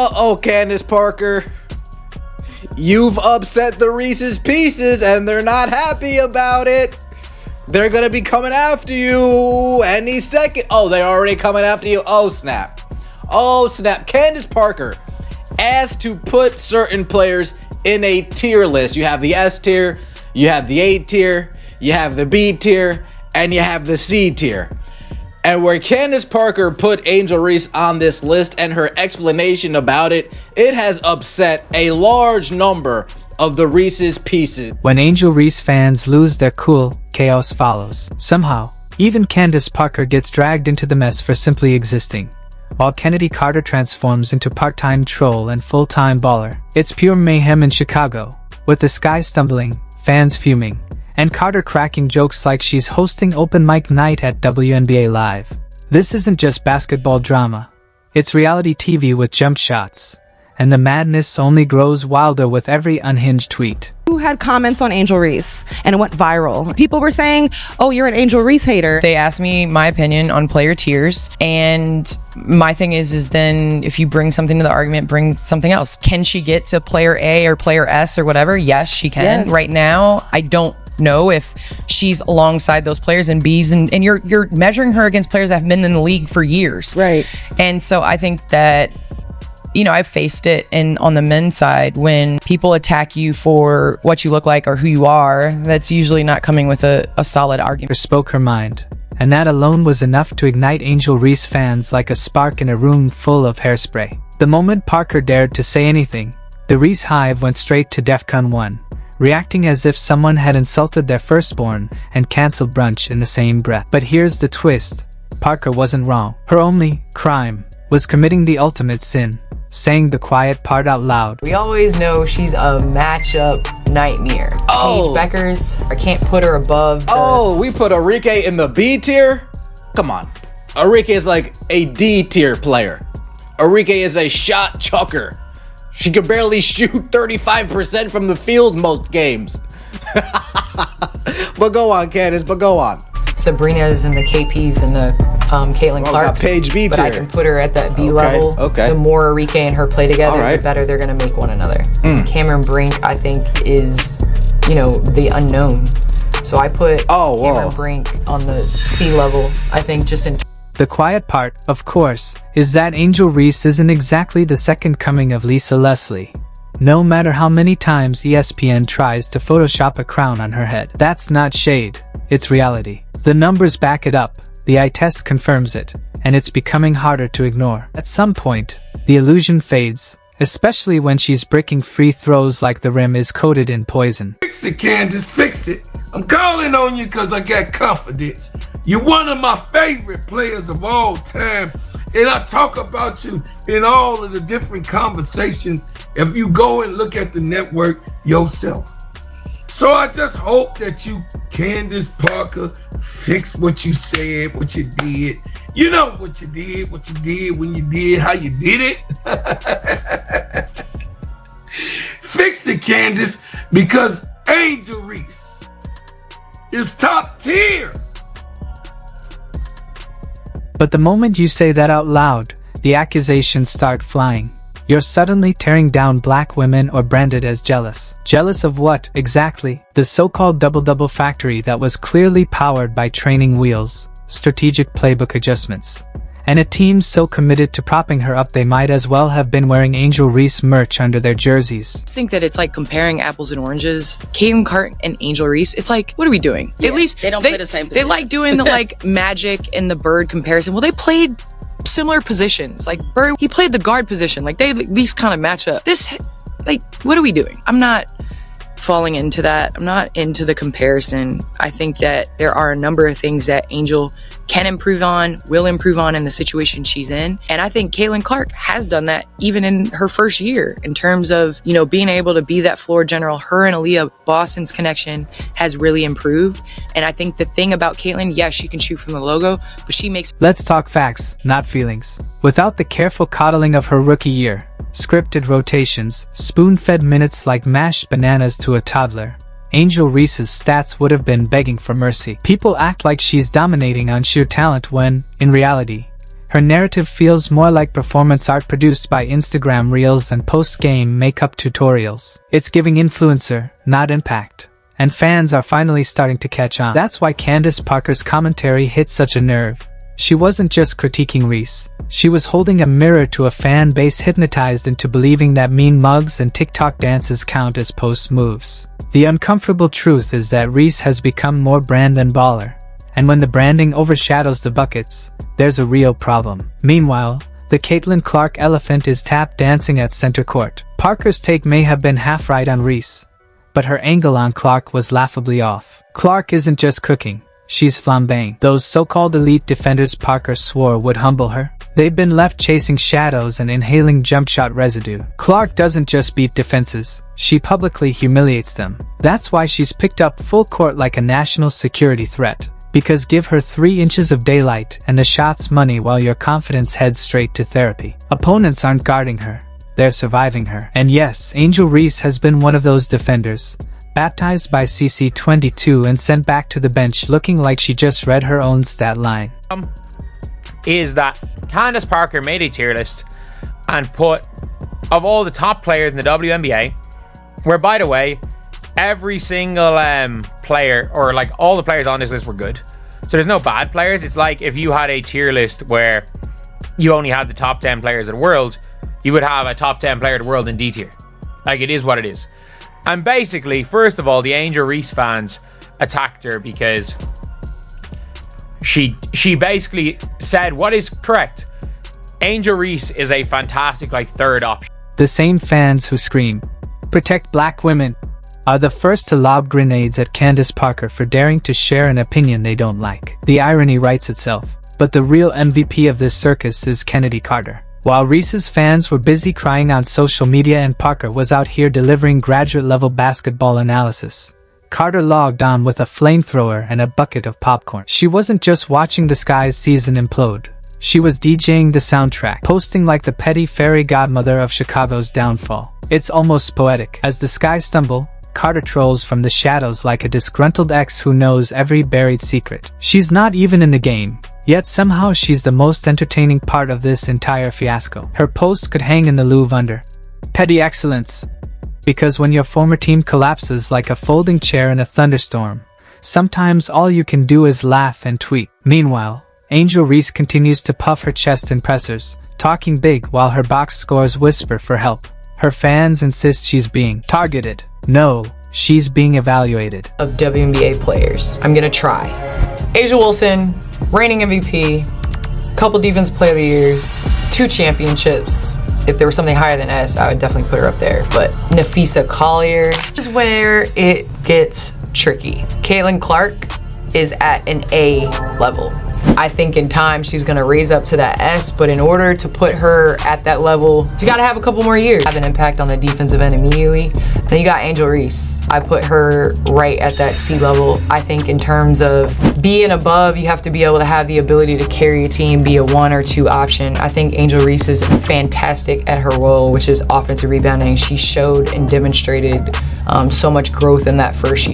Uh-oh, Candace Parker. You've upset the Reese's Pieces and they're not happy about it. They're gonna be coming after you any second. Oh, they're already coming after you. Oh, snap. Oh, snap. Candace Parker asked to put certain players in a tier list. You have the S tier, you have the A tier, you have the B tier, and you have the C tier. And where Candace Parker put Angel Reese on this list and her explanation about it, it has upset a large number of the Reese's Pieces. When Angel Reese fans lose their cool, chaos follows. Somehow, even Candace Parker gets dragged into the mess for simply existing, while Kennedy Carter transforms into part-time troll and full-time baller. It's pure mayhem in Chicago, with the sky stumbling, fans fuming, and Carter cracking jokes like she's hosting open mic night at WNBA Live. This isn't just basketball drama. It's reality TV with jump shots. And the madness only grows wilder with every unhinged tweet. Who had comments on Angel Reese and it went viral? People were saying, oh, you're an Angel Reese hater. They asked me my opinion on player tiers, and my thing is then if you bring something to the argument, bring something else. Can she get to player A or player S or whatever? Yes, she can. Yes. Right now, I don't know if she's alongside those players in B's, and you're measuring her against players that have been in the league for years. Right. And so I think that, you know, I've faced it on the men's side when people attack you for what you look like or who you are. That's usually not coming with a solid argument. Spoke her mind, and that alone was enough to ignite Angel Reese fans like a spark in a room full of hairspray. The moment Parker dared to say anything, the Reese hive went straight to DEFCON 1, reacting as if someone had insulted their firstborn and canceled brunch in the same breath. But here's the twist. Parker wasn't wrong. Her only crime was committing the ultimate sin, saying the quiet part out loud. We always know she's a matchup nightmare. Oh. Paige Beckers, I can't put her above we put Arike in the B tier? Come on. Arike is like a D tier player. Arike is a shot chucker. She can barely shoot 35% from the field most games. But go on, Candace, but go on. Sabrina's and the KPs and the Caitlin Clark. Paige B tier. But I can put her at that B level. Okay. The more Arike and her play together, the better they're going to make one another. Cameron Brink, I think, is, you know, the unknown. So I put Cameron Brink on the C level, I think, just in. The quiet part, of course, is that Angel Reese isn't exactly the second coming of Lisa Leslie. No matter how many times ESPN tries to Photoshop a crown on her head. That's not shade, it's reality. The numbers back it up, the eye test confirms it, and it's becoming harder to ignore. At some point, the illusion fades, especially when she's breaking free throws like the rim is coated in poison. Fix it, Candace, fix it. I'm calling on you because I got confidence. You're one of my favorite players of all time, and I talk about you in all of the different conversations if you go and look at the network yourself. So I just hope that you, Candace Parker, fix what you said, what you did. You know what you did when you did how you did it. Fix it, Candace, because Angel Reese is top tier. But the moment you say that out loud, the accusations start flying. You're suddenly tearing down black women or branded as jealous. Jealous of what, exactly? The so-called double-double factory that was clearly powered by training wheels, strategic playbook adjustments, and a team so committed to propping her up they might as well have been wearing Angel Reese merch under their jerseys. I think that it's like comparing apples and oranges. Caitlin Clark and Angel Reese, it's like, what are we doing? Yeah, at least they don't play the same position. They like doing the like Magic and the Bird comparison. Well, they played similar positions. Like Bird, he played the guard position. Like they at least kind of match up. This, like, what are we doing? I'm not falling into that. I'm not into the comparison. I think that there are a number of things that Angel can improve on, will improve on in the situation she's in. And I think Caitlin Clark has done that even in her first year in terms of, you know, being able to be that floor general. Her and Aaliyah Boston's connection has really improved. And I think the thing about Caitlin, yes, she can shoot from the logo, but she makes... Let's talk facts, not feelings. Without the careful coddling of her rookie year, scripted rotations, spoon-fed minutes like mashed bananas to a toddler, Angel Reese's stats would have been begging for mercy. People act like she's dominating on sheer talent when, in reality, Her narrative feels more like performance art produced by Instagram Reels and post-game makeup tutorials. It's giving influencer, not impact. And fans are finally starting to catch on. That's why Candace Parker's commentary hit such a nerve. She wasn't just critiquing Reese. She was holding a mirror to a fan base hypnotized into believing that mean mugs and TikTok dances count as post moves. The uncomfortable truth is that Reese has become more brand than baller. And when the branding overshadows the buckets, there's a real problem. Meanwhile, the Caitlin Clark elephant is tap dancing at center court. Parker's take may have been half right on Reese, but her angle on Clark was laughably off. Clark isn't just cooking. She's flambeing. Those so-called elite defenders Parker swore would humble her. They've been left chasing shadows and inhaling jump shot residue. Clark doesn't just beat defenses, she publicly humiliates them. That's why she's picked up full court like a national security threat. Because give her 3 inches of daylight and the shot's money while your confidence heads straight to therapy. Opponents aren't guarding her, they're surviving her. And yes, Angel Reese has been one of those defenders. Baptized by CC22 and sent back to the bench looking like she just read her own stat line. Is that Candace Parker made a tier list and put, of all the top players in the WNBA, where, by the way, every single player, or like all the players on this list were good. So there's no bad players. It's like if you had a tier list where you only had the top 10 players of the world, you would have a top 10 player of the world in D tier. Like, it is what it is. And basically, first of all, the Angel Reese fans attacked her because she basically said what is correct. Angel Reese is a fantastic third option. The same fans who scream, "Protect black women," are the first to lob grenades at Candace Parker for daring to share an opinion they don't like. The irony writes itself, but the real MVP of this circus is Kennedy Carter. While Reese's fans were busy crying on social media and Parker was out here delivering graduate-level basketball analysis, Carter logged on with a flamethrower and a bucket of popcorn. She wasn't just watching the Skies season implode. She was DJing the soundtrack, posting like the petty fairy godmother of Chicago's downfall. It's almost poetic. As the Skies stumble, Carter trolls from the shadows like a disgruntled ex who knows every buried secret. She's not even in the game, yet somehow she's the most entertaining part of this entire fiasco. Her post could hang in the Louvre under petty excellence. Because when your former team collapses like a folding chair in a thunderstorm, sometimes all you can do is laugh and tweet. Meanwhile, Angel Reese continues to puff her chest in pressers, talking big while her box scores whisper for help. Her fans insist she's being targeted. No, she's being evaluated. Of WNBA players, I'm gonna try. Asia Wilson, reigning MVP, couple Defensive Player of the Years, 2 championships. If there was something higher than S, I would definitely put her up there. But Nafisa Collier is where it gets tricky. Caitlin Clark is at an A level. I think in time she's gonna raise up to that S, but in order to put her at that level, she's gotta have a couple more years. Have an impact on the defensive end immediately. Then you got Angel Reese. I put her right at that C level. I think in terms of being above, you have to be able to have the ability to carry a team, be a 1 or 2 option. I think Angel Reese is fantastic at her role, which is offensive rebounding. She showed and demonstrated so much growth in that first year.